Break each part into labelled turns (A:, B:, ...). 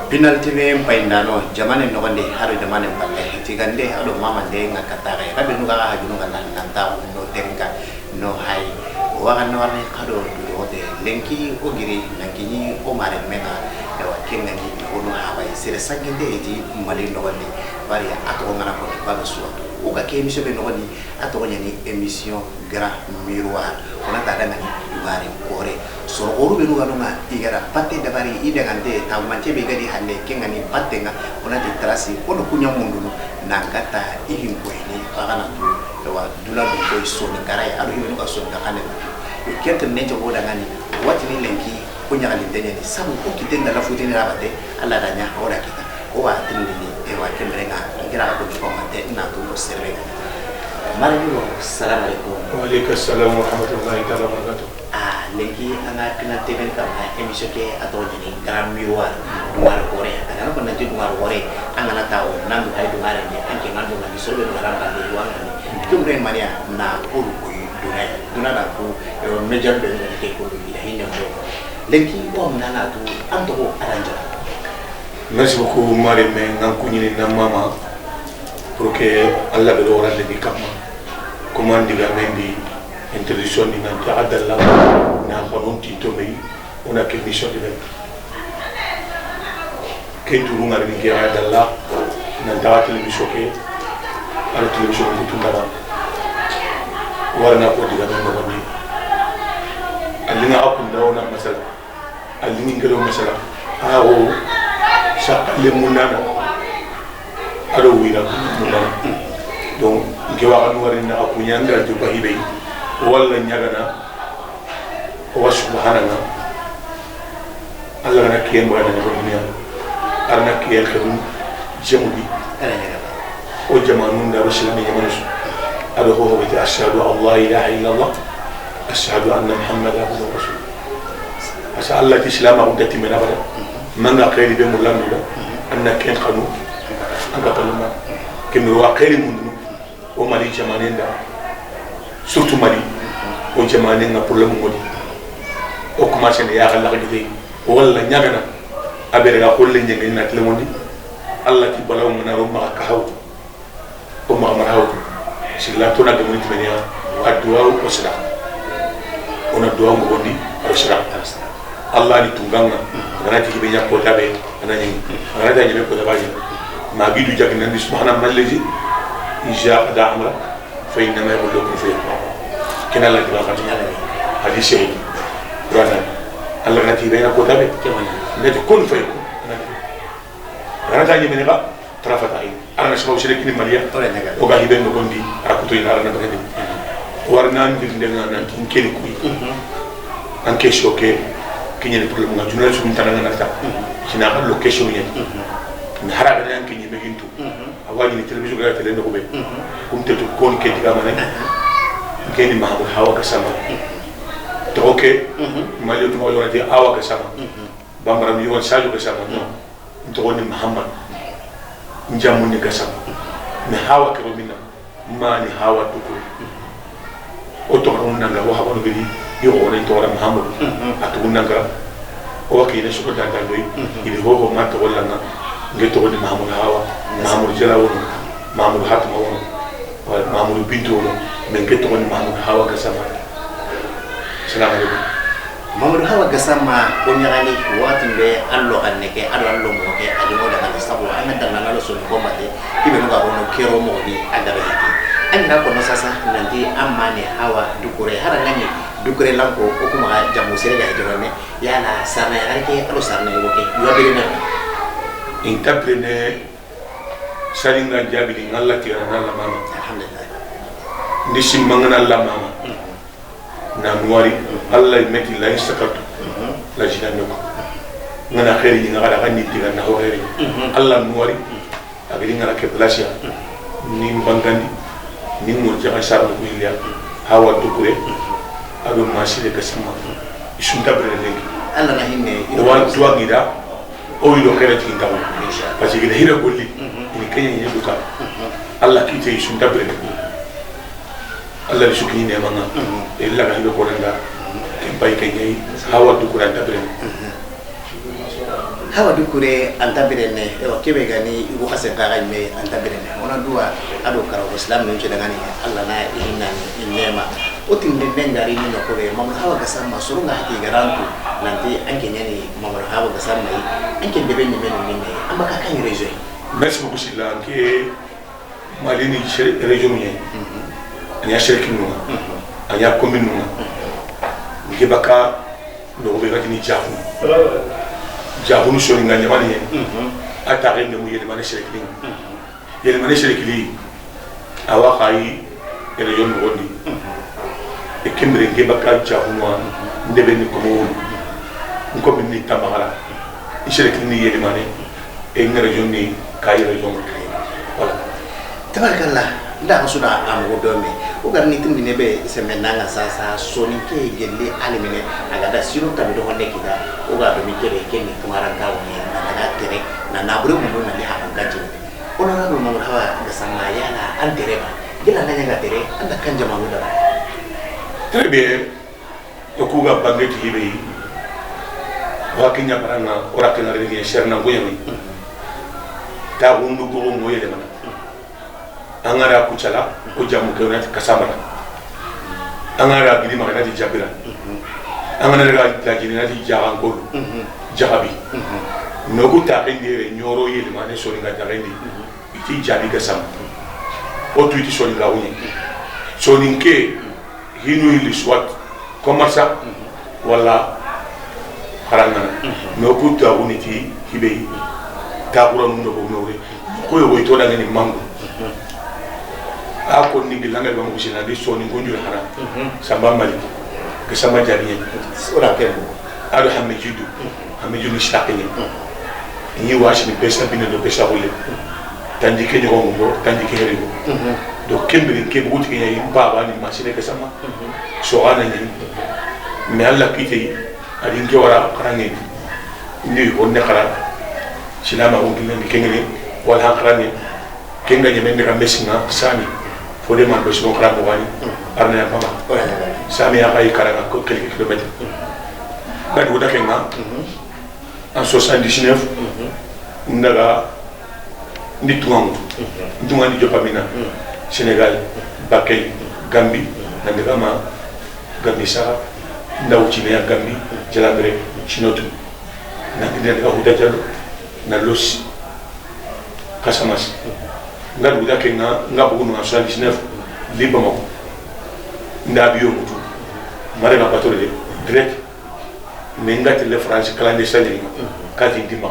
A: penalty be paindano jamane no gande haro jamane palle tigande ado mama de ngakata ga kabe nuga ha junu ngala nanta no tenga no hay wa no ne kado do de lenki o giri nankini o mare mena e wa kenga ni ono ha bay sere sagende edi mali no gande bari ato ngana ko ba so o ga ke emission be no gandi ato nyani emission grand miroir ona tada ngani bari kore so oru be nuga no ma igara patte da bari ide gande ta manche be gadi hande kenga ni patte nga ona di trasi ono kunya mundu nangata ihin ko ni pagana to wa dula be ko so ni karai aro ibe nuga so ngakane kete nejo oda ngani wati ni lenki kunya ali denye ni sabu ko kitenda la futini rabate alla danya ora kita o wa tindi ni e wa kemrenga ngira ko ko mate na to serve marido salam alaikum
B: wa alaikum assalam wa rahmatullahi ta'ala wa barakatuh
A: lenki anga kena temen ka emission ke ato ni grand miroir dumar kore ana ko nanti dumar kore anga na tawo nandu hay dumar ni anke nandu na bisolbe ngaram ka ni wanga ni kumre maria na puru ko duna da ko major be ni ke ko ni da hinna ko lenki o nana to anto ko aranja
B: merci beaucoup mari me ngam ko ni na mama pour que Allah be do rande di kama comment diga mendi introduction ni nan taadalla na xamum ti to may ona ke mission de ke turu ngar ni ke adalla nan taat television ke ala television ko tundara warna ko diga men no ni alina akunda ona masala alini ngelo masala awo shaqale munana ado wira munana donc ke wa anu warina akunya ngal to bahibe wala nyagana wa subhanallah Allah na kiyen wa na dunya arna kiyen khadum jamudi o jamanun da rasul ni yamanus ado ho bi ashhadu an la ilaha illa allah ashhadu anna muhammadan abduhu wa rasuluhu asa Allah ti islama udati min abada man qali bi mulamida anna kiyen khadu anga kalma kemi wa qali mundu o mali jamanen da surtout Mali o jamane nga problème ngodi o commencé ne ya Allah gidi wala nyagana abere ga xolle ngi na telemondi Allah ti balaw mona ro ma ka haw o ma ma haw sila to na de moniti menia addu'a o sala ona du'a ngodi o sala Allah ni tunganga ngana ti be nya ko tabe anani ngana da nyebe ko tabaji ma gidu jagna ni subhana mallazi ija da amra fa inna ma yaqulu kun fi kena la diba kan hadisi Qur'an Allah ngati bayna ko tabe ne kun fa rata ni meneba trafata ay ana sabaw shirki ni maria o ga hiben no gondi akuto ina arna bagadi warna ndir ndenga nan kin keli kuy an question ke kinyel problème nga journal su tan nga nata kina ko location ni ni harabe nan kinyi megintu awaji ni television ga tele no be kum tetu kon ke diga manen keni mahabu hawa kasama to okay mayo to mayo rati hawa kasama bambara mi won saju kasama no to woni muhammad njamu ni kasama ni hawa ke romina mani hawa to ko o to ron nanga wa hawa no gidi yo woni to ra muhammad atu nanga o ke ne shuko danda doyi ili ho ma to wala na ngeto woni muhammad hawa muhammad jara woni muhammad hatma woni muhammad bintu woni men ke to ni Mamadou Hawa Gassama salam alaikum
A: Mamadou Hawa Gassama ko nyani wati be allo anneke allo mo ke allo da kan sabu an da nan allo so ko mate ibe no ga wono kero mo di agara yiki an na ko no sasa nanti amane hawa dukure harangani dukure lanko ko kuma jamu sere ga de ne yala sana yarake allo sana yo ke yo be na
B: interprene salinga jabili ngalla tira nalla mama
A: alhamdulillah
B: ndi simmangana Allah mama na nuari Allah meti la istakatu la jinano ngana khairi ngara kan ni tiga na hore Allah nuari agiri ngara ke plasia ni mbangandi ni mo jaga sabu ko ilia hawa dukure ado masile kasama isunta brele
A: Allah na hinne
B: wa tuwa gida o ilo khere tinga parce que hira golli ni kenya ni duka Allah kite isunta brele Allah shukini ne manga illa ga hibe ko landa ke bay ke nyi hawa du ko landa brele
A: hawa dukure antabirene kebe gani ibu hasen kaga me antabirene ona dua ado karo islam no chedangani Allah na inna inema otin den ngari ni no kore mamur hawa gasam masuru na hati garantu nanti anke nyani mamur hawa gasam mai anke debe ni men ni amma ka kan reje
B: merci beaucoup sila ke malini région ni anya shirkin no anya commune no ngibaka no be gati ni jafu jahunu shori nga nyamani atare ne mu yelemane shirikili yelemane shirikili awa khai region ngondi e kembre nge baka jahunu ndebe ni komo nko binni tamara shirikili ni yelemane e ngi region ni kay region kay wala
A: tabarakallah nda suda am wodomi ugar ni tindi nebe semenanga sasa soni ke gelle alimine agada sino tabi do honne kida uga do mi kere kenni tumaran kawni na tere na nabru mo na li haban gaji ona na mo hawa da sama yana an tere ba gila nanya ga tere anda kan jama mu da
B: très bien ko kuga bangeti hibe wa kinya baranga ora kana rege sherna ngoyami ta wundu go mo yele mana angara kuchala ko jamu ke onati kasamara angara gidi magana di jabira angana daga lajini nati jaran ko jahabi no ko ta kendere nyoro yele mane so nga darendi iti jabi kasam o tu iti so nga woni so ninke hinu ili swat komarsa wala haranga no ko ta woni ti hibe ta bura ndo ko no ko yo to daga ni mango ako ni bilanga ba mushi na diso ni ngonju hana samba mali ke samba jariye ora kembo ado hamijudu hamijudu shakini ni washi ni pesa bine do pesa wole tandi ke nyo ngo tandi ke rego do kembri ke buti ke yi baba ni machine ke sama so ana ni me alla kiti ari nge wara karane ni wonne kara silama wonne ni kengri wala karane kenga nyeme me kamesina sami fode man do sino kara mo wani arna ya mama sami ya kay karanga ko quelques kilomètres ngadi woda kenga en 79 ndaga nditungam ndungani jopamina Sénégal Bakel Gambie ndaga ma Gambie sara ndaw ci ne Gambie jalamere chinotu ngadi ndaga huda jalo na los Casamance ngadu da kenga ngabu no 79 liba mako ndabiyo mutu mare na batore direct mengati le France clandestin ni kati dima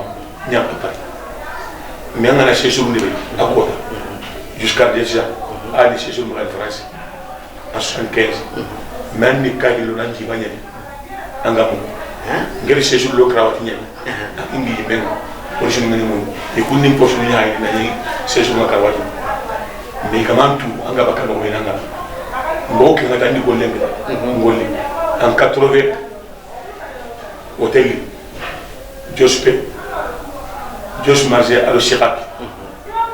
B: nyaka pa menga na séjour ni akota jusqu'à déjà à des séjours en France en 75 même ni ka hilo nanji banya angamu ngeli séjour lo krawati nyami ingi menga origine ngani mo e kunni pofu ni hay na ni séjour ma krawati mais comment tout anga bakano ko nanga mboke ngata ndi golembe ngoli en 80 hôtel Jos Marge alo Chirac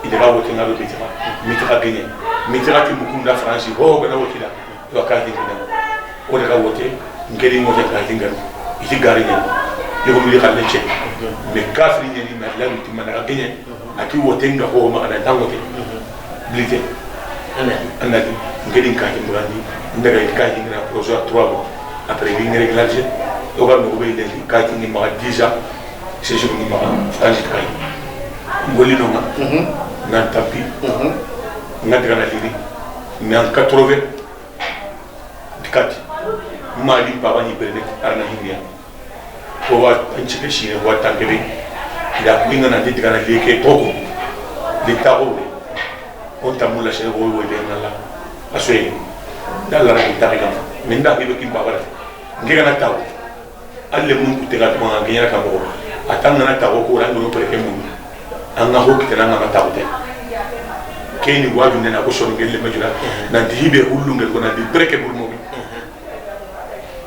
B: il va voter na lo Mitterrand Mitterrand gagné Mitterrand ki mukunda France ho bana wotila yo ka dingina o daga wote ngeli mo daga dingana iti garinya yo ko mi xalé ci mais kafri ni ma la lutti man daga gagné aki wote nga ho ma ana tangote blité ana ngeli ka ci murandi ndaga ka dingina projet 3 mois après il y a réglage au cas où il y a des cas qui n'ont pas déjà c'est je ne pas France kai ngoli no na tapi na dira liri mais en 80 dikati mali baba ni berne arna hinya ko wa anci ke shi wa tangebe da minga na dikana na leke toko diktago on tamula she wo wo de ngala aswe dalla ra diktaga minda hibe kim baba ngega na taw alle mun ku tega tuma ngenya ka mo atanga na taw ko rango ko ke mun anga ho kitana na taw te keni waju nena ko so ngel ma jula na dibe hullu ngel ko na di breke bul mo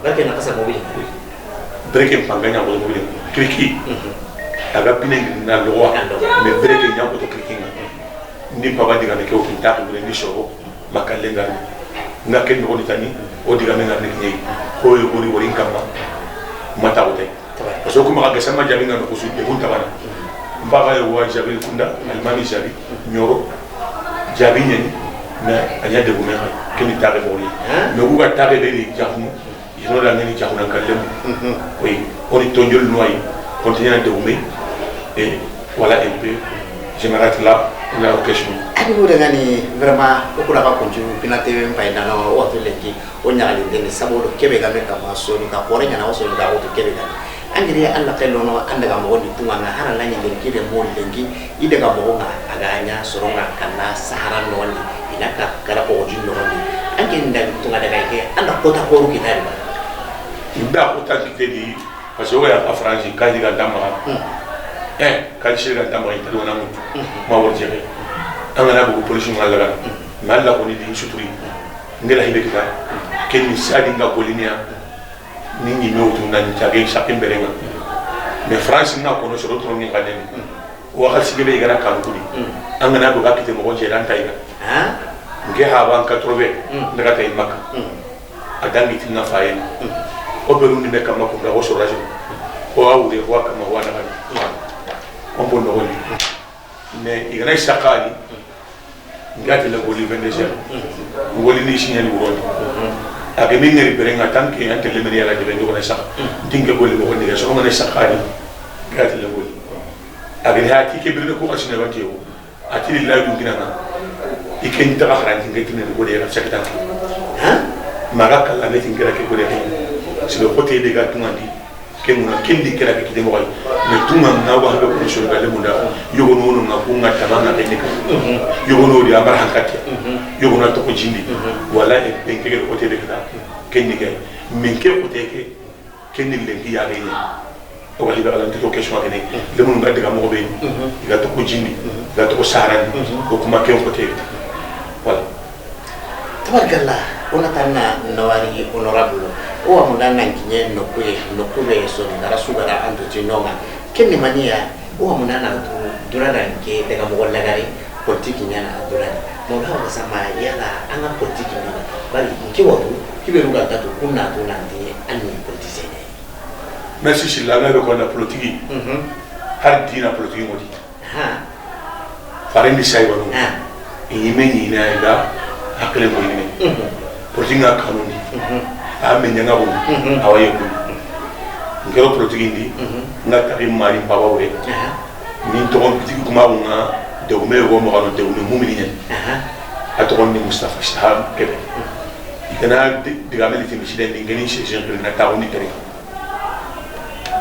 A: breke na kasa mo bi
B: breke panganya mo mo kriki aga pineng na lo me breke nya ko to kriki ndi baba diga ne ko kinta ko ni show makalenga nga ken ko ni tani o diga me na ni ko yo buri wori kama mata wote parce que kuma ga sama jabi ngano kusu de bunta bana mbaga yo wa jabi kunda almani jabi nyoro jabi nyeni mais anya de gumé keni tare boni mais ku ga tare de ni jaxnu yino la ngeni jaxuna kallem oui on est tonjol noy continuer de gumé et voilà un peu je m'arrête là la question
A: ani mo daga ni vraiment o kula ka continue pina tv mpa ina no o to lenki o nyaali de ni sabolo kebe ga me ka maso ni ka pore nyana o so ga o to kebe ga angire alla kello no anda ga mo di tunga na hara nanya de kide mo lenki ide ga mo nga aganya soronga kana sahara no ni ina ka kala ko jinno ni angin da tunga daga ke anda kota ko ru kitari ba
B: inda kota kitedi parce que o ya afranji ka diga dama kali shirga dama ita do na mutu ma warjebe angana bu police ngala ga malla ko ni di suturi ngela hibe kita ken ni sadi nga kolinia ni ni no to na ntage chapin berenga mais france na ko no soro to ni kadeni wa khasi be igana kan kudi angana bu ga kite mo je dan tayga nge ha ban 80 daga tay makka adangi tinna fayen o be rundi be kam ko ga o soraje o awde wa kam wa na on peut le relire mais il reste sakali ngati la goli vendéger ngoli ni signal bu roni ak mi ngari berenga tanke ante le meri ala de ndo na sak dinga goli mo ni so ngane sakali ngati la goli ak ni hati ke birne ko asine wateo atili la du ngina iken ta khara ngati ne goli ya sakata maga kala ne tingira ke goli c'est le côté des gars tumandi kemuna kendi kera ke kide mo mais tunga na wa be ko so gale munda yogo no na ko ngata na de nika yogo no di amar hankati yogo na to ko jindi wala e ben ke ko te de kada kendi ke min ke ko te ke kendi le ki ya ni o wali ba lan to question ke ne le mun ngade ga mo be ga to ko jindi ga to ko saran ko kuma ke ko te wala
A: tabarakallah ona tanna nawari honorable o amunda nankinye nokube so ngara sugara antuti nonga kenni mania o amunda na durara nke daga mo lagari politiki nyana durara mo ha ba sama yala anga politiki ni bali nke wabu kibe ruga tatu kunna to nandi anni politicien
B: merci sila na be ko na politiki har dina politiki modi farendi sai wonu yimeni na ida hakle ko yime politique nga kanuni ame nyanga bo awaye ko ngero politique ndi nga tabi mari baba we ni to on politique kuma nga de o me go mo kanu de o me mumini nyen aton ni Mustafa Shahab kebe ikana diga meli timi shide ngeni che jean na taw ni tere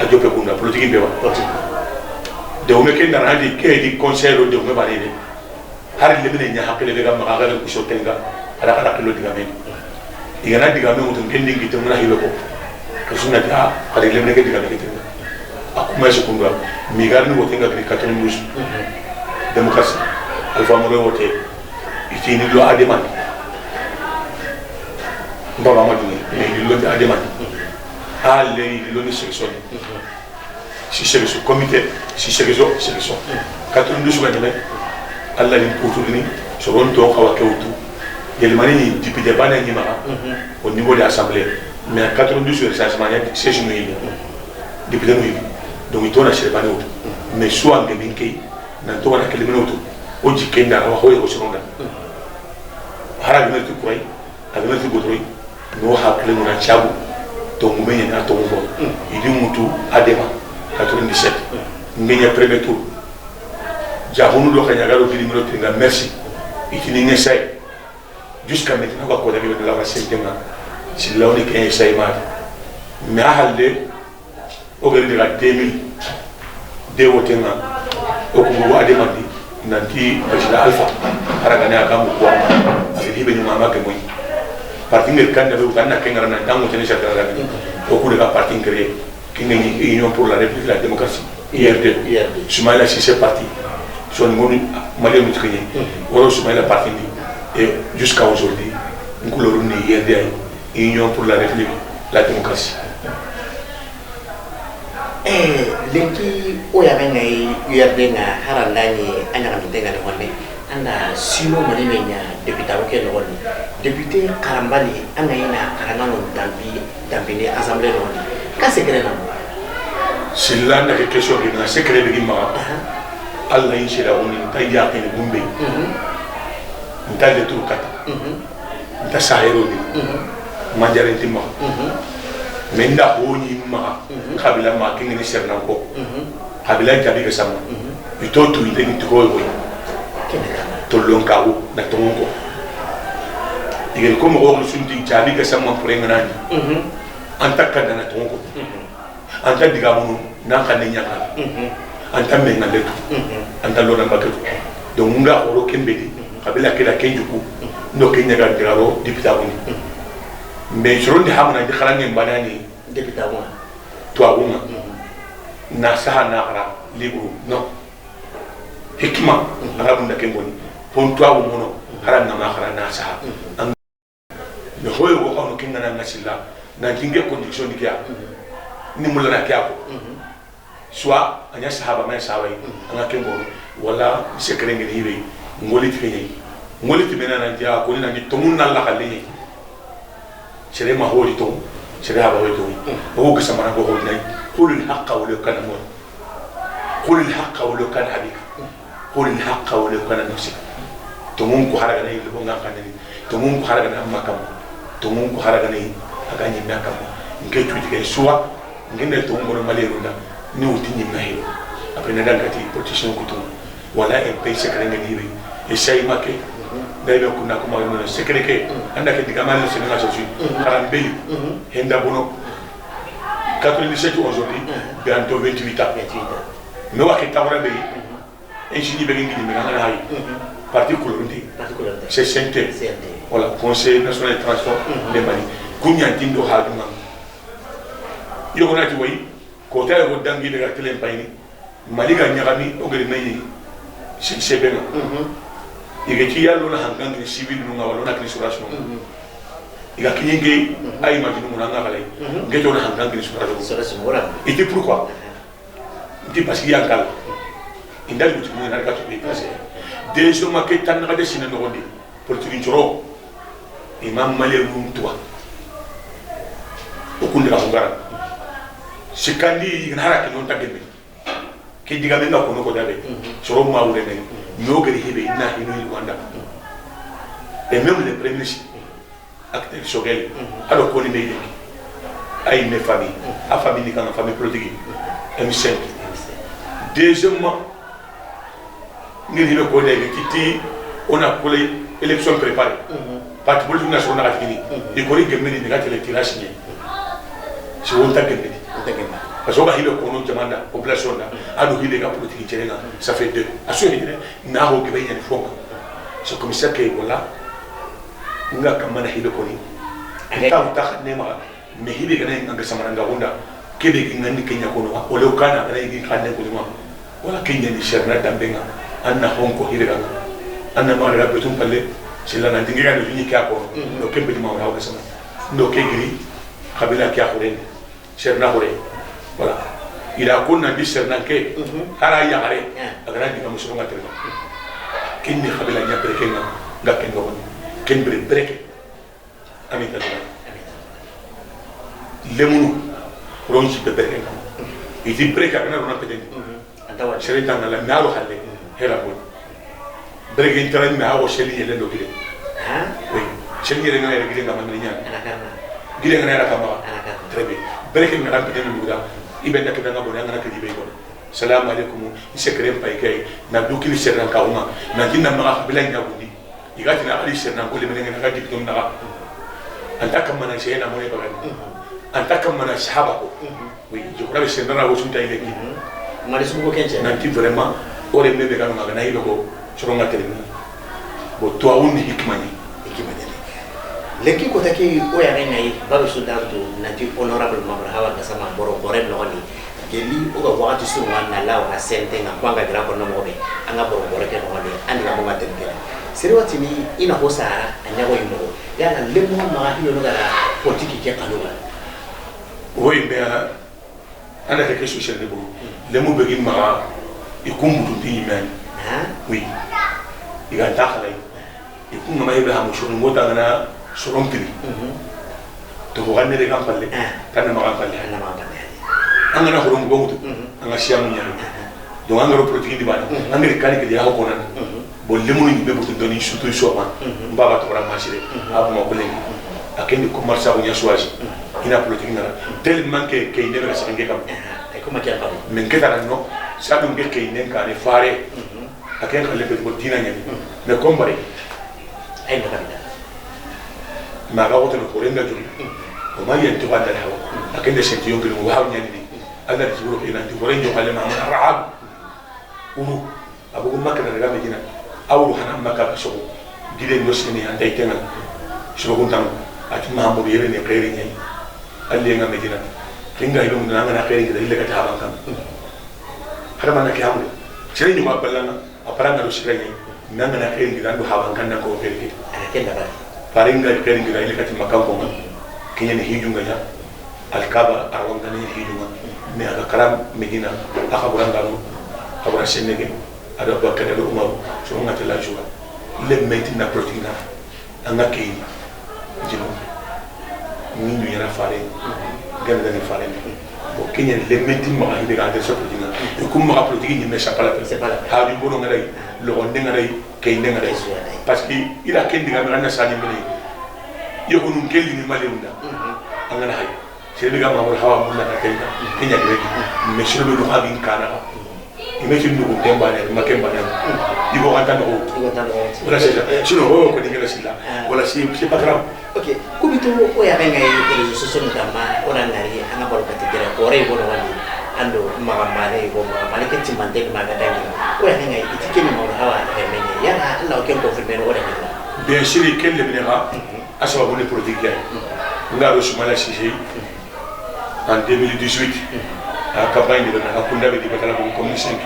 B: ajope ko na politique be wa de o me ken na hadi ke di conseil de o me bari de har le mine nya hakle be ga ma ga ko so tenga ada kada kilo diga meli igana diga me mutum kendi gitu muna hibe ko kasuna ta kali lemne ke diga ke tinga akuma je kunga migar ni wotenga ke 92 demokrasi alfa mo wote itini do ademan baba ma duni ni lo ademan alle lo ni section si section comité si section 92 ga ne alla ni putuni so ron to kawa kewtu Yelmani ni député bana ni mara au niveau de l'Assemblée mais à 92 sur recensement il y a 16 000 députés donc il tourne chez bana mais soit en binki na to wana kelime auto o jikenda wa hoye o sonda hara gina tu koy agina tu gotoy no ha kelime na chabu to mumenye na to ngo idi mutu adema 97 ngenya premier tour jahunu do kanya garo di numéro tinga merci itini ngesay jusqu'à maintenant on va de la cinquième si là on est 15 saïma mais à halde au gars de la 2000 de wotena au Congo a demandé nanti président Alpha haragana akamu kwa alihibe ni mama ke moyi parti ngel kan de utana kengara na dango tene chata la au coup de la parti créé qui est Union pour la République de la démocratie IRD Soumaïla si c'est parti son ngoni malien mutkini wala Soumaïla parti et jusqu'à aujourd'hui nous l'avons IRD Union pour la République de la démocratie
A: lenki oya banga URD na harandani anya kamitenga ne honne anda sino manene nya député ke no honne député karambali anga ina karangano tambi ne assemblée no honne ka sekere na
B: silla na ke question ke na secret be ma Allah in shira woni tay yaqin gumbe nta le tur kata nta sahero ni manjare timma menda honi ma kabila ma kingini serna ko kabila jabi ke sama ito tu ite ni to ko to lonkawo na tongo igel ko mo sunti jabi ke sama prengana ni anta kana na tongo anta diga munu na kanne nyaka anta menga letu anta lona baketu donc nga oro kembedi kabila kila kenjuku ndo kenya ga diraro dipita woni mais joronde hamna di khalange banani dipita wona to awuma na saha na ara libru no hikma arabu ndakemboni pon to awumono haran na ma khara na saha ne hoyo ko ono kinga na ngasila na jinge condition dikia ni mulana kiako soit anya sahaba men sawai anga kembo wala sekere ngeni hibe ngoli tfenye ngoli tibena na dia ko ni na tomun na la khalini sere ma holi to sere haba holi to o ko samana ko holi nay qul al haqq wa law kana mut qul al haqq wa law kana habik qul al haqq wa law kana nafsik tomun ko haraga nay lo nga kanani tomun ko haraga na makam tomun ko haraga nay aga ni makam ngey tuti ke soit ngene to ngoro malerunda ni uti ni nahi après na dangati protection kutum wala en pay secret ngani wi e sey make daybe kunna ko ma no secret ke anda ke diga mal se na sosu karam beli henda bono 97 aujourd'hui bientôt 28 ans no wa ke tawra be en jini be ngi ni ngana hay particularité c'est santé voilà conseil national de transport de Mali kunya tindo haduma yo gona ti way ko tay ko dangi de gatelen payni Mali ga nyagami o gari nayi c'est bien il ci yallo na hangan ni civil no ngawalo na crisuration il a kinyenge ay imagine mo nga kale ngeto na hangan ni crisuration et c'est pourquoi dit parce qu'il y a un cas indal ko mo na ka to be passé déjà ma ke tan na de sinan no gondi pour tu njoro imam Mali mum toi o kunde ka ngara sikandi ngara ke non tagebe ke diga be ngako no ko dabe soro ma wure ne no gari hebe na hinu Rwanda et même les premiers acteurs sogel alors qu'on est né ay mes familles a famille quand famille politique M5 deuxièmement ngir hebe ko dege kiti on a collé élection préparée parti politique national na kini e ko ri gemeni ni gatele tirage ni si on ta gemeni parce que on va hibe ko no jamanda population da adu hibe ka politique tierenga ça fait deux aso hibe na ho gibe nyane fonga ce commissaire ke wala nga kamana hibe ko ni ta ta ne ma me hibe kana nga samana nga onda kebe ngani kenya ko no ole kana kana ngi kanne ko ma wala kenya ni sherna dambenga anna honko hibe kana anna ma ra betum palle sila na dingira no ni ka ko no kembe di ma wala ko sama no ke gri kabila kya ko ren sherna ko ren voilà il a connu un discernement que ara yare agara di kamuso ngatere kinni khabila nya breke nga ken go ken breke ami ta lemunu ronji be breke iti breke kana rona peden antawa shere tanga la nalo halle hera bo breke intran na o sheli yele do gile ha oui sheli yele na yele gile nga man nya gile nga na kama très bien breke nga peden do ibenda ke nga bona nga ke dibe ko salam alaikum isekere pay kay na dukili serna ka uma na jinna ma bila nya gundi igati na ali serna ko le menga nga dibitum na anta kam mana shayna mo ne bagan anta kam mana sahaba ko oui je crois que c'est dans la route taille qui mali suko kenche na ti vraiment ore mebe kana magana hido ko choronga telemi bo to awundi hikmani leki ko taki o ya ngai babu sudanto na ti honorable mabra hawa kasama boro bore no ni geli o ga wati su wana lawa na sente nga kwanga dira ko no mobe anga boro bore ke no ni andi ga mo maten ke sirwati ni ina hosara anya go yimo ya na lemu ma hiyo no ga politiki ke kanuba oui mais ana ke kesu shende bo lemu be ma ikumbu tu men oui iga dakhala ikumbu ma ibe ha mo shuru ngota na sorompili to wanne de kampalle tan ma kampalle angana ko rongo bongo anga siamu nyari donc angaro politique di bani angari kali ke dia ko nan bo lemunu ni bebo doni surtout soma mbaba to vraiment sire abu ma ko lengi akendi ko marsa ko nyaswaji ina politique na tellement que ine be sa ngeka
A: ay ko makia kam
B: men ke tan no sabu ngel ke ine ka ne fare aken ko lebe ko dina nyami mais comme bari
A: ay no kabida
B: ma ga woto ko renga juri o ma yenti wanda hawo akende senti yonke no waw nyani ni ala di juro ina di ko renjo kale ma raab uru abu ko makka daga medina awru hana makka so gide no seni ande tengal so ko tam ati mahamudu yere ne khairi nyai alle nga medina kinga ido mun nga na khairi gida ile ka ta ban kam hada man ke amru sere ni ma ballana aparanga do sere nyai nanga na khairi gida ndo haban kan na ko khairi gida
A: ana kenda ba
B: faringa khairi gida ile ka ti makam ko kinya ni hijunga ya alkaba arwanga ni hijunga ne aga karam medina aka buranga no abura senege ada bakka da umar so ngata la jowa le metti na proteina anga kay jino ni ñu yara faré gën da ni faré bo kenya le metti ma ide ga de so proteina e kum ma proteina ni me chapala ha di bono ngalay lo on de ngalay kay de ngalay parce que ila ken diga me na sadi mbele yo ko nun kelli ni malenda anga na hay sebe ga ma hawa mun na kenya kenya de me shiro do habin kana imagine nous dembane makemba na ibo kanta no wala sino ko ni ngela sila wala c'est pas grave
A: ok kubito o ya benga e sosoni dama ona ngari ana bolo katikira ko re bono wali ando magamare go magamare ke timande magadani o ya benga itike ni mo hawa menye yana Allah ke ko firme wala
B: bien sûr quel le binera asaba boni politique ngaro sumala sisi en 2018 a campagne de la Kunda de Bakala comme 5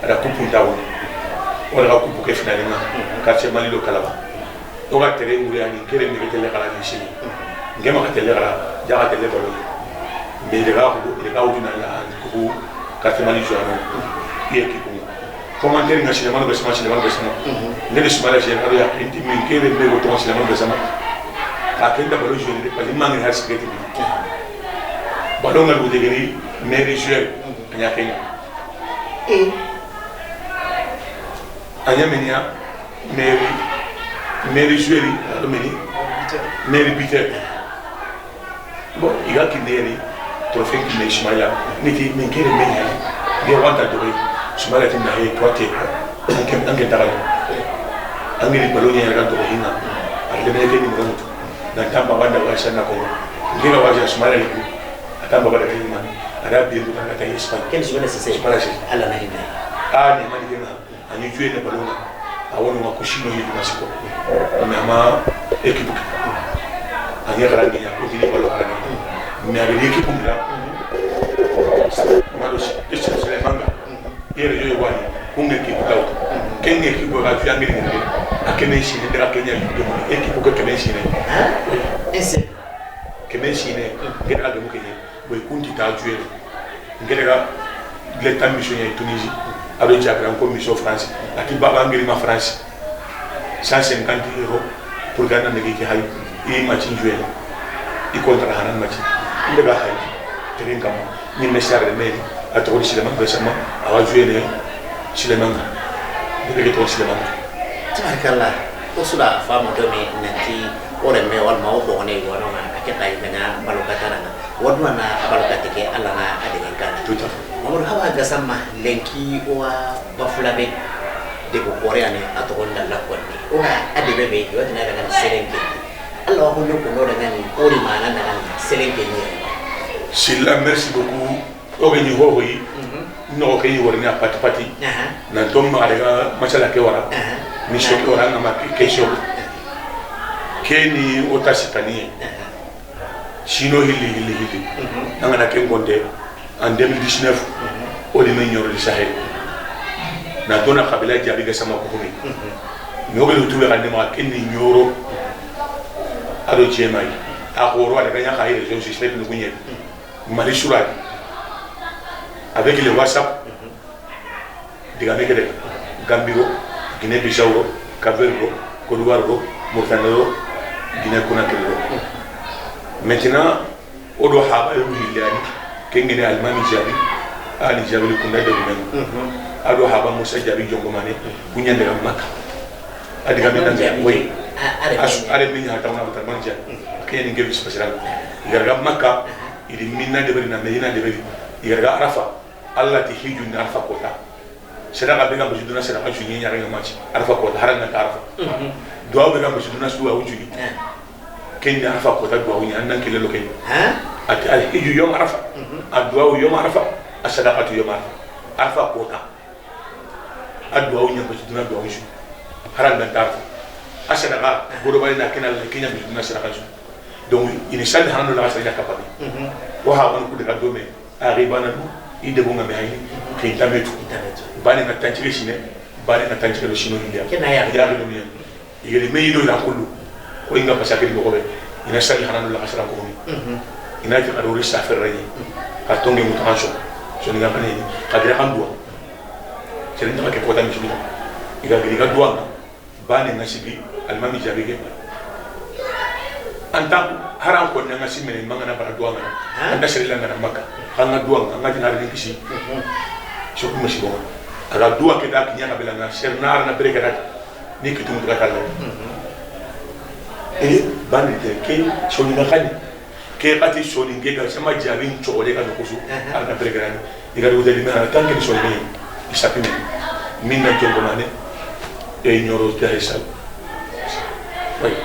B: ada coupe ndawo wala coupe ke finalement quartier Mali lo Kalaba o ga tere ngure ani kere ni tele kala ni shi ngema ka tele kala ja ka tele balo me de ga ko na la ko quartier Mali jo ano ye ki ko commentaire nga sinema no besama ngene sumala je na ya inti min kere me go to sinema besama ka kenda balo jo ni pa ni mangi har siketi balo ngal de gari mairie joueur anya kenya anya menia mairie joueur do meni mairie biter bon iga kineri trophée ki Ismaila niti menkere menya de wanta do Ismaila tinda he toate anke dara angeli balonya ya do hina arle menya ni mo na tamba wanda wa sana ko ngira waje Ismaila ni atamba bada kima ada biir bu nga tay Espagne
A: ken ci wala ci ala na hina
B: ni mani dina ani jouer le ballon a wono ma ko shino yi masiko mais équipe ani kala ni ko dini ballon ala mais avec l'équipe là ma do c'est manga yere yo wani ko ngel ki taw ken ngel ki bo ga fi angel ngel akene shi ne dara kenya équipe ko kene shi ne
A: ese
B: kene shi ne ngel aga mu kenya boy kunti ta jouer ngelega l'état missionnaire Tunisie avec Jacques en commission France ati baba ngiri ma France 150 € pour gana ngi ki hay e match jouer i contre hanan match ndega hay terin kam ni message de mail ato ci le man besama awa jouer ne ci le man ndega to ci le man
A: tabarakallah usula fama do me nanti ore me wal ma ko ne wono ma aketa ina balokatana wadwa na balokatike alla na adegen kan
B: tout à fait
A: amur hawa gasama lenki wa bafulabe de ko koreane atogonda la konni o adebe be yo tana daga serenke alla ko nyoko no daga ni kori mana daga serenke ni
B: silla merci beaucoup o gani ho hoyi no ko yi warni apati pati na tom ma daga masala ke wara ni so ko ran ma ke so keni otasikani sino hili nangana ke ngonde en 2019 o di menyor li sahel na dona kabila jabi ga sama ko ni nyobe lu tuwe kan ma kenni nyoro ado jemai a ko ro daga nya khaire je suis fait ni mali surat avec le WhatsApp diga me kede Gambiro Guinée Bissau Cap-Vert Côte d'Ivoire Mauritanie Guinée Conakry maintenant odo haba yu hilani kengene almami jabi ali jabi ko ndade men ado haba musa jabi jongo mane kunya daga makka adiga men nan way are min ha tawna batar manja kene ngebi special igarga makka idi minna de bari na medina de bari igarga arafa allah ti hiju na arafa kota sedaka be gambe juduna sedaka junyi nyare ngamachi arafa kota haranga arafa doa be gambe juduna suwa ujuni kenya arafa kota doa unya annan kelelo kenya ati al hiju yom arafa adwa yom arafa asadaqatu yom arafa kota adwa unya be juduna doa ujuni haranga arafa asadaqa bodo bari na kenal kenya be juduna sedaka ju donc ini sal hanu la asaya kapani wa ha ban ku de kadome aribana du ide bunga me hayni ke tametu bani na tanchile shine bani na tanchile shino india ya do mi yele me yido la kullu ko inga pasake di ko be ina sal hanu la asara ko mi ina ti adori safer rayi ka tonge mu tancho so ni ngapane ni kadira handua sere ndaka ke kota mi shino iga giriga duwa bani na shigi almami jabige anta haram ko nga simene mangana bara duwa ngana anda sere la ngana makka hanga duwa nga dina ri kisi so ko masibo ara duwa ke dak nyana belanga ser nar na brigade ni ke tumu kala bandi de ke so ni ngani ke pati so ni ngega sama jabi chole ka ko su ara brigade diga do de mena tanke so ni isapime minna jongo mane e nyoro ta hisa way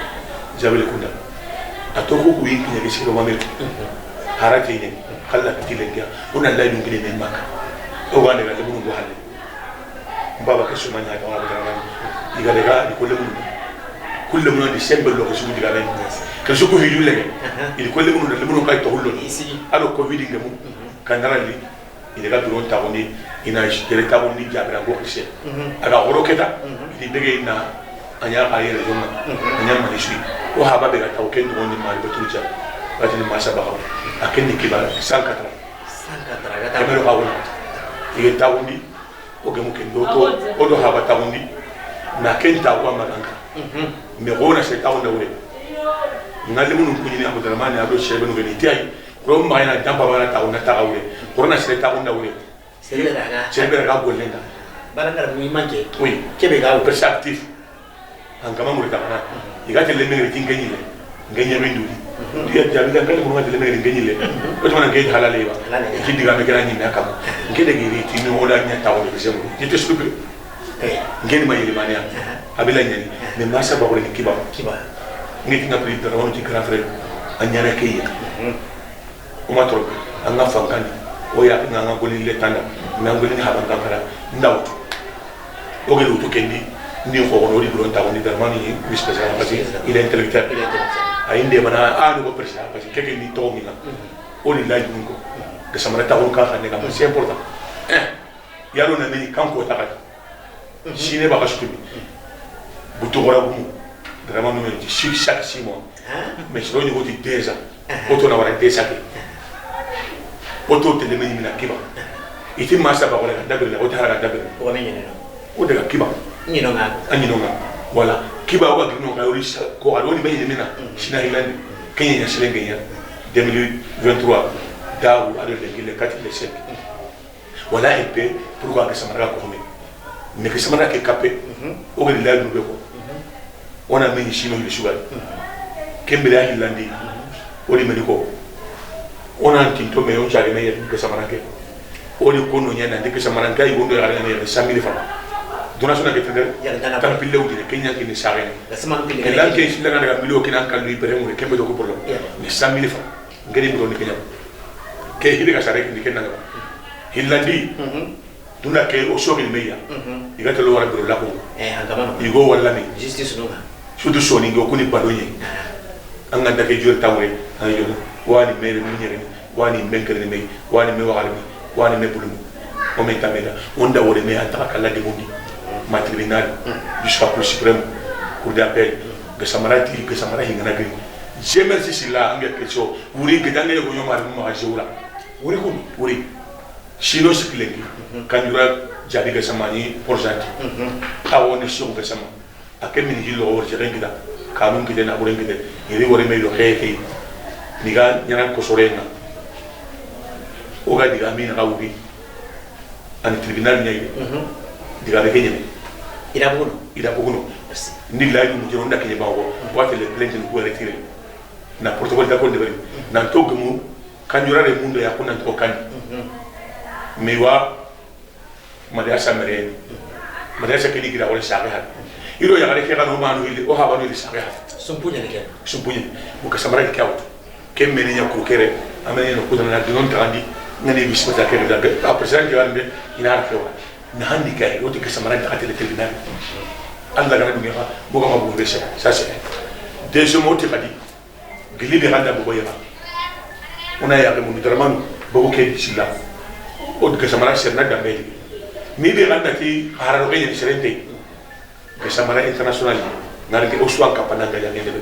B: jabel kunda atoko ku yi kinya kisiro mamel harati ne kala kitilenga una la dum gine ne maka o wande ga lebu ndo halle baba ke suma nya ta wala ga iga daga di kullu mun di sembe lo ko su diga ben ke su ko hidu lege il kullu mun de lebu kay to hullo alo covid ngemu kanara li il ga duro ta woni ina jere ta woni jabra go kise aga oroketa di bege ina anya ayere jonna anya mani shi ko haba be ga taw ken do ni mari betuja bati ma sabaha akendi kibara sankatra ga ta mero hawla e tawundi o gemu ken do to o do haba tawundi na ken ta ko maganga me gona se tawunda wure ngali mun ko ni abu darmani ado shebe no gani tiai ro ma ina damba bana tawunda tawure corona se tawunda wure shebe ga golenda
C: baranga mu manke
B: oui
C: kebe ga
B: perceptif angama muri kana igate le mengri tinganyile ngenya binduli dia jabi kan kan mo ngade le mengri nganyile ko tuma ngey halale ba ki diga me kana nyina kam ngede giri timi ola nya tawo be semu jite stupide ngeni mayele mania abila nyani me masa ba ko ni kiba ngiti nga pri dara woni grand frère anyana keye o matro anga fankani o ya nga ngoli le tanda ngoli ni haban kankara ndawtu o gelu to kendi ni ko on ori buron tawoni darmani vice président parce il est intellectuel ainde bana anu ko président parce que ni to mi la oni la jungo de samara tawon ka xane ka c'est important yaro na ni kanko takata sine ba kashtu bu to gora bu darmani no ti chaque 6 mois mais je dois dire déjà auto na wara déjà auto te le meni na kiba iti masa ba ko la dabere o tara dabere
C: o menye
B: o daga kiba
C: nyino nga
B: wala kiba wa gino ka ori ko ado ni bayi mina sina hilande kenya ya silenge ya 2023 dawu ado de gile 4 le 5 wala ep pourquoi que samara ko me mais que samara ke capé o gele la dum ko ona meni sino ile sugar kembe la hilande o di mediko ona tinto me on jare me ya que samara ke o di kono nyana de que samara kai wondo ya ne 100,000 francs donation ke tender tan pille wudi kenya ke ni sarene
C: la semaine pille
B: la ke shi daga daga milio kina kan lui pere mo kembe do ko problème mais 100,000 francs ngari mi do ni kenya ke hide ka sare ni kenna hilandi duna ke o shogi meya igata lo wara do la ko
C: angama
B: igo wala ni
C: justice no nga
B: sudu soni ngo kuni badonye anga dake jor tawre ay yo wani mere mi nyere wani menkere ni me wani me wala mi wani me bulu o me tameda onda wore me anta kala de bondi ma tribunal jusqu'à Cour suprême, Cour d'appel, que Samarati, que Samara Hinganagri. J'ai merci si là, en quelque chose, vous voulez que dans les gens marins, je oui. Sinon, c'est que quand il y aura Jadi que Samani, pour Jati, à on est sûr que Sama, à quel minute il aura géré que là, quand on quitte la bourre, il y aurait mis le ré, Niga, Yana Kosorena. o ga diga min ga wubi an tribunal nyai diga be kenyeme ida buguno ni la ni mo nda kenye bawo wate le plainte ko retire na protocole d'accord de bari nan togumu kanjurare mundo ya kuna to kan mewa madasa mereni madasa kini gira wala sabe ha iro ya gare ke kanu manu ile o ha banu ile sabe ha sumpunya mo ka samara ke auto ke meni nya ko kere amene no kudana na dinon tandi ngani bismata ke da a president jande ina arfewa na handi kay o ti ke samara ta atele tribunal Allah gana dunga mo ga mabu besha ça c'est déjà mo ti kadi gili de randa bo yaba ona ya mo dramanu bo ke sila o ke samara serna da meli mi be randa ti hararo ke ni serente ke samara international ngari ke oswa kapananga ya ngene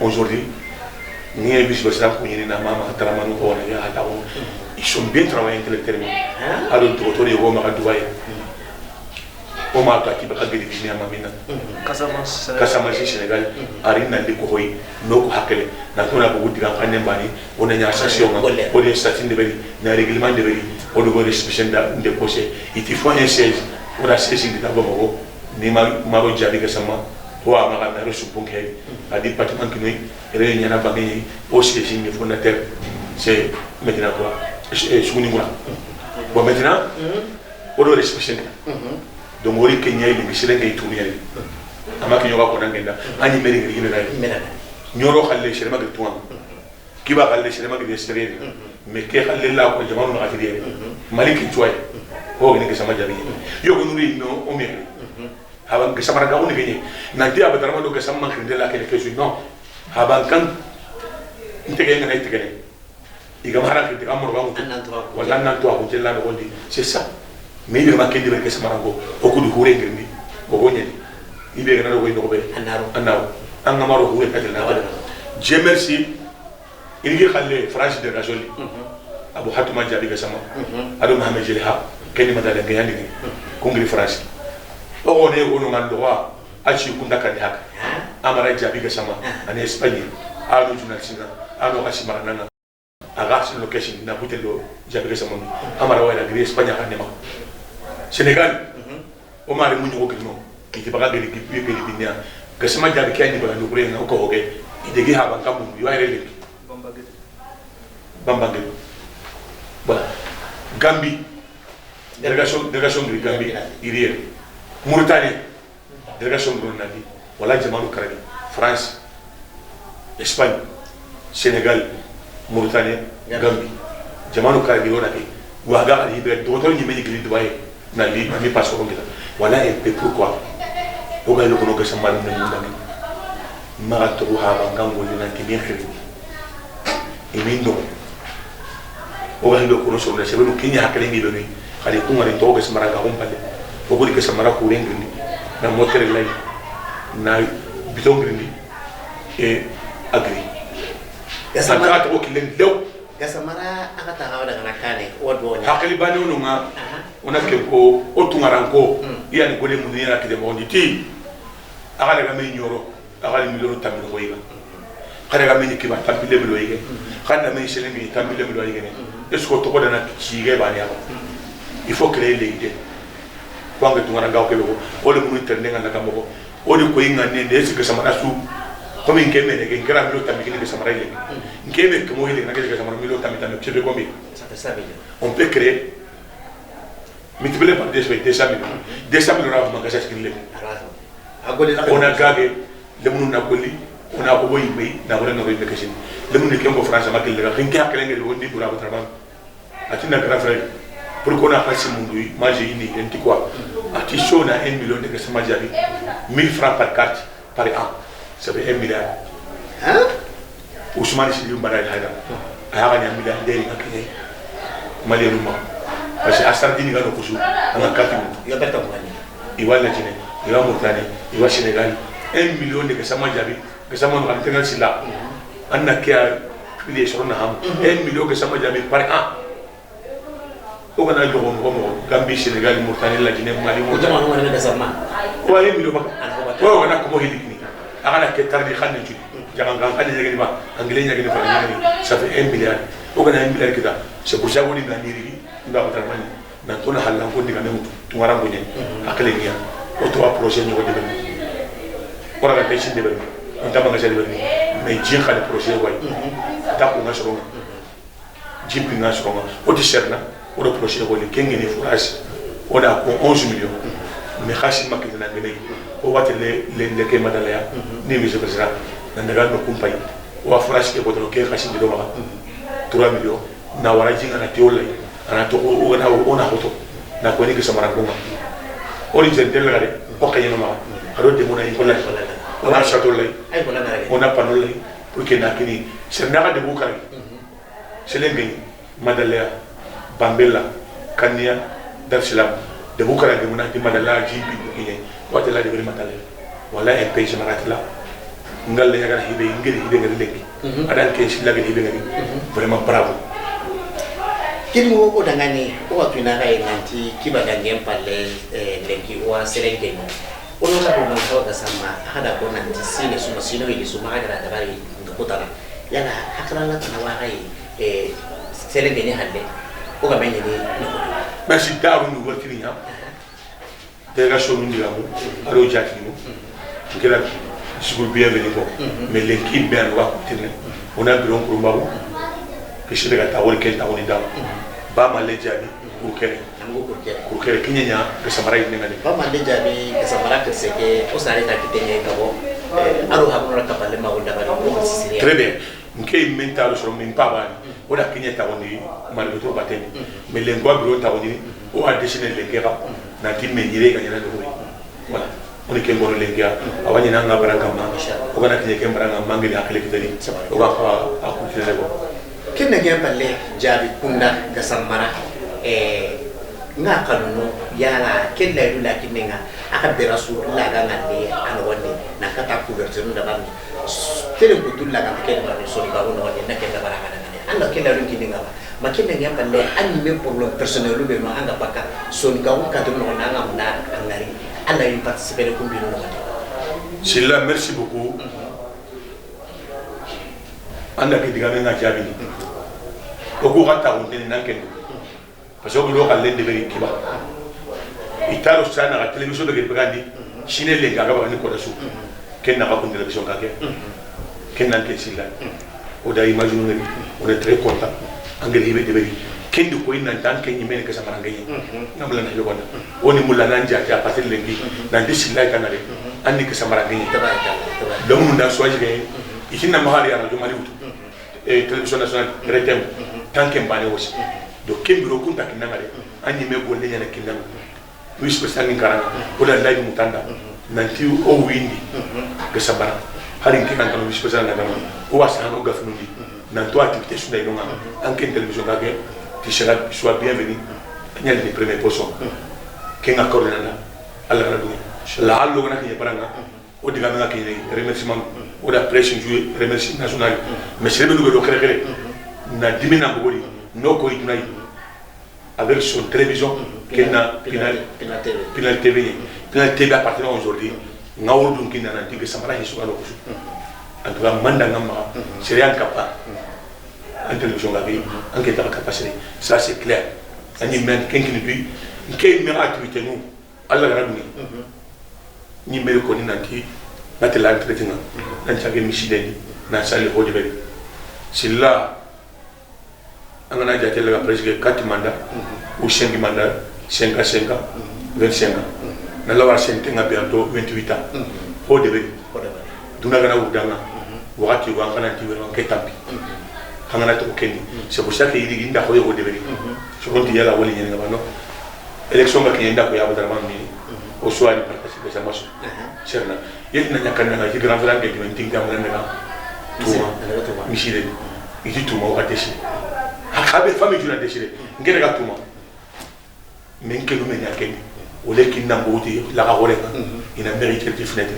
B: aujourd'hui ni est bis basa ko ni na mama dramanu ko na ya hadawo ils sont bien travaillés intellectuellement alors to ni go ma dubai o ma ta ki ba gadi ni amamina Casamance Sénégal arina ndi ko hoy no ko hakele na to na ko gudi kan kanen bani on nya station o de statut de bari na règlement de bari o do go spécial de conseil il faut un siège on a saisi de d'abord ni ma ro jabi ka sama o ma ka na reçu ponke a département qui noi réunion na bagay au siège ni fondateur c'est maintenant quoi souni ngula bon maintenant o do spécial donc ori kenya ile misile ngay tourner amaki nyoga ko nangenda ani meri ngi mena nyoro khalle shere magi tuwa kiba khalle shere magi destere me ke khalle la ko jamanu na khadiri maliki tuwa ko ngi sama jabi yo ko nuri no o me haban ke samara ga oni gni na dia ba darama do ke samman khinde la ke kesu no haban kan intege ngana intege iga mara ke amro ba mutu wala nan to ko jella no gondi c'est ça mais il m'a dit que ça m'a rendu au coup de courrier grandi au gagné il est gagné au gagné anaro anamaro courrier kadel na je merci il est allé France de Rajoli Abu Hatuma Jabi Gassama Ado Mohamed Jelha Kenny Madala Gayani Congrès France on est au nom de droit Achi Kundaka de Hak Amara Jabi Gassama en Espagne Ado Junasina Ado Hasimarana Agas location na Butelo Jabi Gassama Amara Wala Grèce Espagne Anema Sénégal o mari munyo ko kino ki baga geli ki piye geli binya gasama jabi kany ba no bre na ko hoge idegi ha ban kamu yo ay rele bambage voilà Gambie délégation de Gambie irier Mauritanie délégation de Nadi wala jamanu karani France Espagne Sénégal Mauritanie Gambie jamanu karani wona ke waga ali be docteur ni meni geli dubai na li mi passe au gila voilà un peu pourquoi o ga lo kono ga sama na ndani ma to ha bangango ni na kimi khiri imindo o ga lo kono so na sebe no kinya hakale ngi beni khali ko ngari to ga sama ga hompale o gori ga sama ko rengi na motere lay na biton grindi e agri ya sama to ko kilen lew
A: Gasamara akata ga daga nakane wodbo nya
B: hakali bani ununga ona ke ko otungaranko yani gole mu ni ra ke de mondi ti aga daga me nyoro aga ni miloro tamilo ko yiga kada ga me ni kiba tambile milo yige kada me sele ni tambile milo yige ne est ce que to ko dana chige bani aba il faut créer les idées kwanga tungaranga ko bego ole mu interne ngana kamoko ole ko yinga ne de ce que ça m'a su comme in keme ne ke ngara milo tamikini ke samara ile ngeme ke mo ile na ke samara milo tamita ne chebe komi on peut créer multiplié par 200 000 euros magasin skinle on a gagé le monde na goli on a bobo yimbe na wala no rebe keshin le monde ke ngo France ma ke le rin ke akele ngel wondi pour avoir travail atina grand frère pour qu'on a passé mon lui moi j'ai une idée quoi ati show na 1 million de que sama jabi 1000 francs par carte par an ça fait 1 milliard hein Ousmane Sy Mbara Haïda aya ga 1 milliard de ngakene malheureusement parce que asardini ga no kusu ana kati
A: yo beta mo ni
B: iwala jine iwa Mauritanie iwa Sénégal 1 million de que sama jabi que sama no antena sila anna kia ile shorona ham 1 million que sama jabi par an o kana jo mo Gambie Sénégal Mauritanie la Guinée Mali
A: o jama no ngana sama
B: wa 1 million ba o wana ko mo hilikini akana ke tardi khanne ju jangan kan kan nyagi ba anglais nyagi fa nyagi ça fait 1 milliard o kana yimɓe kita c'est pour ça woni na nirigi nda ko tarmani nan tona hallan ko diga nemu tungara ko nyen akale ngiya o to projet ni ko de ben ora ga pechi de ben on ta banga jali ben mais jin khale projet way ta ko ngasoro jin pinga soro o di serna o do projet ko le kengeni fourage o da ko 11 millions mais khasi makina na ngene o wate le ke madala ya ni mi je président na ndaga no kumpay o fourage ke bodo ke khasi de do ma 3 millions na wara jinga na teola ana to o na ona hoto na ko ni ke samara ko ori jentel gare o kayeno ma aro de mona ikola ona chateau lay
C: ay ko la ngara
B: ona panol lay pour que na kini serna de bukari selengeni madala bambela kania dar salam de bukara de mona di madala jibi kini wate la de bari madala wala en pay samaratla ngal le yaga hibe ngiri hibe ngari lengi adan ke sila ga hibe ngari vraiment bravo
C: kinmo o dangani o atuna ga nanti kibaga ngem palle lengi wa serenge no ono ka ko so da sama hada ko nanti sine suma sino ili suma ga da bari kutana yana hakala na wa ga serenge ni halle o ga menye ni no
B: merci daru nu wortini ha délégation nu ndigamu aro jati nu ngela sigul bienvenue ko mais lengi ben wa kutine on a bureau pour mbabu que je vais t'avoir quelqu'un on est dans ba ma le jabi pour kere pour kere kinyanya que samara ni ngani
C: ba ma le jabi que samara que c'est que o sare ta kitenye kabo aro ha kuna kapale ma wonda bari ko sisiria
B: très bien nke mental sur min pa ba o da kinya ta woni mal beto bateni mais le ngwa bureau ta woni o a dessiné le kera na ti menyire kanyana do voilà on est ngoro le ngia awani na ngabara kama o kana kinya kembara ngamangeli akele kitani o ga a continuer ko
C: kinna ge balle jabi kunda ga samara nga kanuno yala kella dula kinenga aka berasu la ga ngande an wonde na kata couverture da ban tele ko dulla ga kella ba so ga wono wonde na kella bara ga ngande anda kella dun kinenga ma kinna ge balle an me problème personnel be no anga baka so ga won ka dun no na nga na ngari anda yin participer ko bi no ngati
B: Silla merci beaucoup anda ke diga nga jabi ni ko ko gata on den nan ken parce que lo kale de beri kiba italo sana la télévision de gandi chine le gaga ba ni ko da su ken na ka kun télévision ka ke ken nan ke silla o da imagine ngi on est très content angel hibe de beri ken du ko ina tan ken yimene ka samara ngi ngam la na yo wona oni mulla nan jati a partir le ngi nan di silla kanare andi ka samara ngi do mun da soji ke ikina mahali ya radio mali utu télévision nationale retem tanke mbane wosi do kembiro kunta kinangare anyi me golle nyana kinang wis ko sangi karanga wala live mutanda nanti o windi ke sabara hari kinan kan wis ko sanga ngam o wasa no gafundi nan to activité sunda inonga anke télévision gage ti sera soit bienvenue nyal ni premier poisson kenga coordinata alla rabbi la allo gona ke paranga o diga nga ke remerciement o da presse jouer remerciement national mais c'est le do kere na dimina bogori no ko idunai avec son télévision kena Pinal TV à partir d'aujourd'hui ngawurdun kina na diga samara hisu alo kusu en tout cas manda ngama c'est rien capable en télévision gabi en qui est capacité ça c'est clair ani men kenkini bi nke me activité nous alla rabbi ni me ko ni nanti nati la traitement nan chage misideni na sali ho debeli silla angana jate la presque 4 mandats ou 5 mandats 5 à 5 ans 25 ans na la war sente nga bientôt 28 ans ho debeli duna gana udanga wakati wa ngana ti wero ke tampi ngana to kendi c'est pour ça que il inda ho yo debeli so konti yala wali nyanga bano élection ga kiyenda ko ya badara mamni o soit ni participer sa maso cerna yetna nyakana na ci grand frère de tinga mo nena tuma misile iti tuma o ateshi akabe famille juna déchiré ngere ga tuma men ke lume nyakeni o le kinna mboti la ga hore ina mérite de fenêtre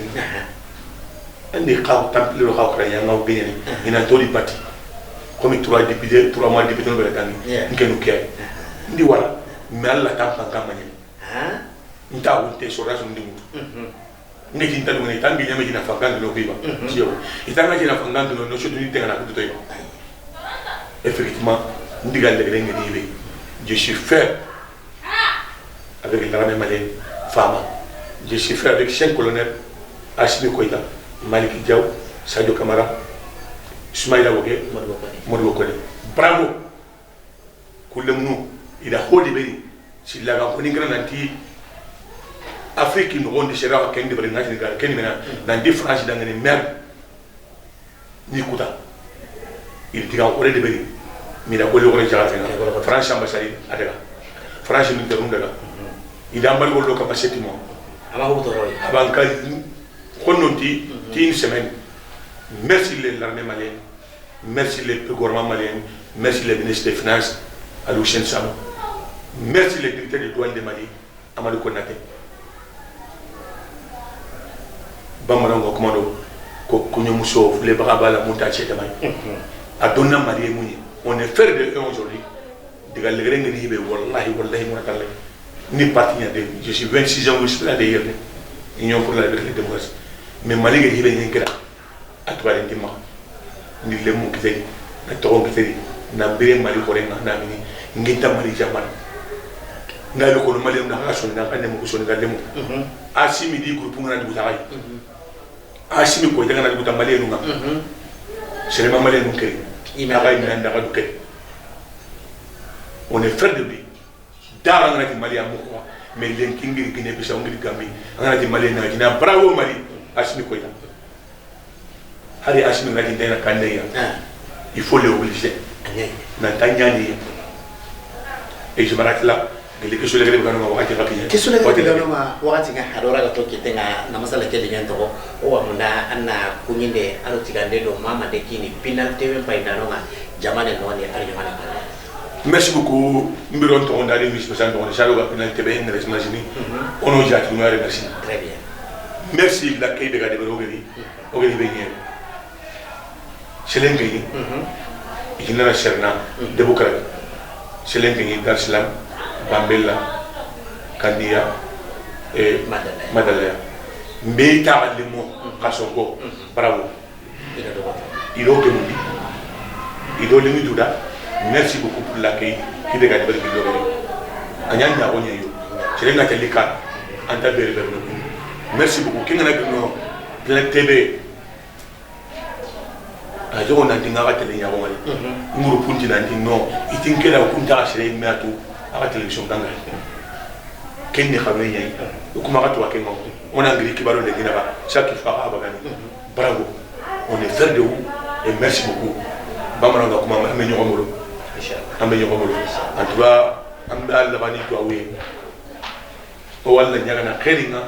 B: andi xaw temple lo xaw kra yanga o benyani ina toli parti comme 3 députés 3 mois députés no belatani ngenu kay ndi wala mais alla tampa kamanya nta wonte soraso ndi mutu ngeti nta do ngeta ngi nyame jina fangando no biba ciyo itanga jina fangando no shoto ni tenga na kuto effectivement ndigal de grengue dibe je suis fait avec l'armée malienne Fama, je suis fait avec 5 colonels Assimi Koïta, Malik Diaw, Sadio Kamara, Soumaïla Woké, Modou Kone. Bravo. Koulemnou, il a haut de béni. Si la rencontre grande anti Afrique qui nous rend des chérats qui ont des bringas, qui ont des franges dans les mers, Nikuta. Il dit en Corée de Béni. Mais il a volé au Jarafin. France ambassade à la France nous devons de là. Il a mal volé comme 7 mois. Avant qu'on une semaine. Merci l'armée malienne, merci le gouvernement malien, merci le ministre des Finances, Alouchen Sam, merci le directeur de douane de Mali, Amadou Konate. Bamarango commando, Konyomuso, les Baraba, la montagne de Mali. À Donna Mali et Mouni, on est fiers de eux aujourd'hui. De la Grène de Hibé, Wallahi, Wallahi, Mounatale. Ni parti, je suis 26 ans, je suis là d'ailleurs. Union pour la démocratie. Mais Mali et Hibé, il y a atwale ndima ni lemu kiteri na togo kiteri na bire mali kore na mini ngita mali jaman na lo ko mali na ha sonni na kane mu sonni ga lemu asimi di groupe ngana di butaay asimi ko daga na di butam mali nu nga sele mali nu kere ina ga ina ndaga du kere on est frère de lui dara ngana di mali amu ko mais len kingiri gine bisa ngiri gambi ngana di mali na dina bravo mali asimi ko ina hari Assimi ngati ndena kandeya il faut le obliger n'entendez et je me rappelle là les questions les gars on va dire rapidement
C: question les gars on va wakati nga hadora ga toki tenga na masala ke linyanto o wa muna anna kunyinde alo tigande do mama de kini penalty we paidano nga jamane no ni ari jamane
B: merci beaucoup mbiron to ndali vice président on jalo ga penalty be ngres imagine on jati no merci
C: très bien
B: merci l'accueil de gars de Ogeri Ogeri Benye Selengeni, il y a un Serna, de Boukhara, Selengeni, Darslam, Bambella, Kandia et Madalaya. Mais il y a des mots, Kassongo, bravo. Il a obtenu, il a obtenu tout ça. Merci beaucoup pour l'accueil qui est gagné par le Bidori. Anyan Naronio, Selena Telika, Anta Berber. Merci beaucoup. Qui n'a pas plein TV? Je on a dit nga télé ya wala nguru punti nanti no itinke la kunta asire meatu aga télévision danga kenni xamé ñay kuma ga to akengo on a ngri kibaro de dina ba chaque fois abagani bravo on est fiers de vous et merci beaucoup bamara nga kuma amé ñoko molo inchallah amé ñoko molo en tout cas am dal la bani to awi o wala ñaga na xeringa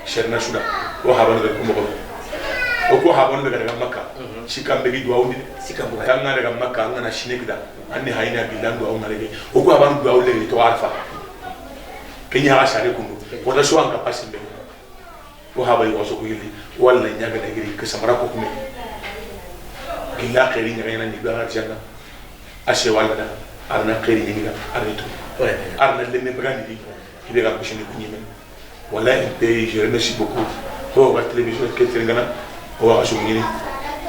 B: cherna suda o habano de ko ko habon daga makka sikam be do awdi sikam kan na daga makka ngana shinekda anni hayna bilan do awna lege ko haban do awle to arfa kenya ha sare kundu wala so an kapasi be ko habay waso ko yili wala nyaga da giri ke samara ko kuma illa khairin nyaga ni ba janna ashe wala da arna khairin ni ga arito arna le me brandi di be ga ko shine kunyi men wala je remercie beaucoup pour la télévision que tu ngana o wa sumini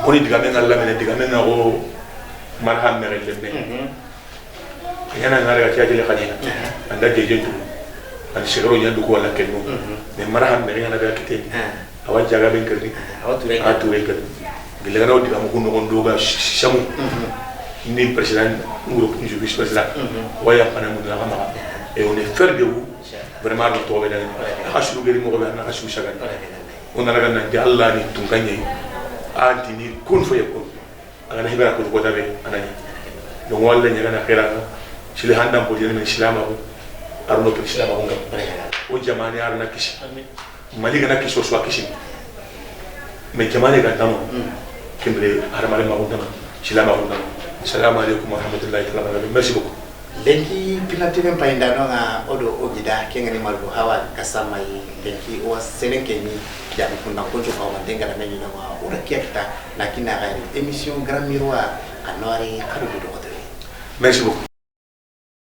B: koni diga men Allah men diga men o marham mere lemme yana ngare ga tiaje le khadina anda je jentu an shiro nyandu ko wala kenno mais marham mere yana ga kiteni awa jaga ben kerni awa tuwe ker gile gana diga mo kuno gondo ga shamu ni président groupe ni vice président waya pana mo daga ma et on est fiers de vous vraiment no to be dal khashu gari mo ga na khashu shagan on a regardé di Allah ni tunganye anti ni kun fo yakun ana hibara ko ko tabe anani don walla nyaga na khira shili handam ko jeni men islama ko arno ko islama ko ngam o jamani arna kishi maliga na kishi so kishi me jamani ga tamo kimbre armale ma ko tamo islama ko ngam assalamu alaikum wa rahmatullahi wa barakatuh merci beaucoup
C: lenki penalty men paindano nga odo ogida kengani malbo hawa kasamai lenki o senenke ni ya kuna konjo kwa mandenga na menyi na wa urakia kita lakini gari émission Grand Miroir kanori karudu do.
B: Merci beaucoup.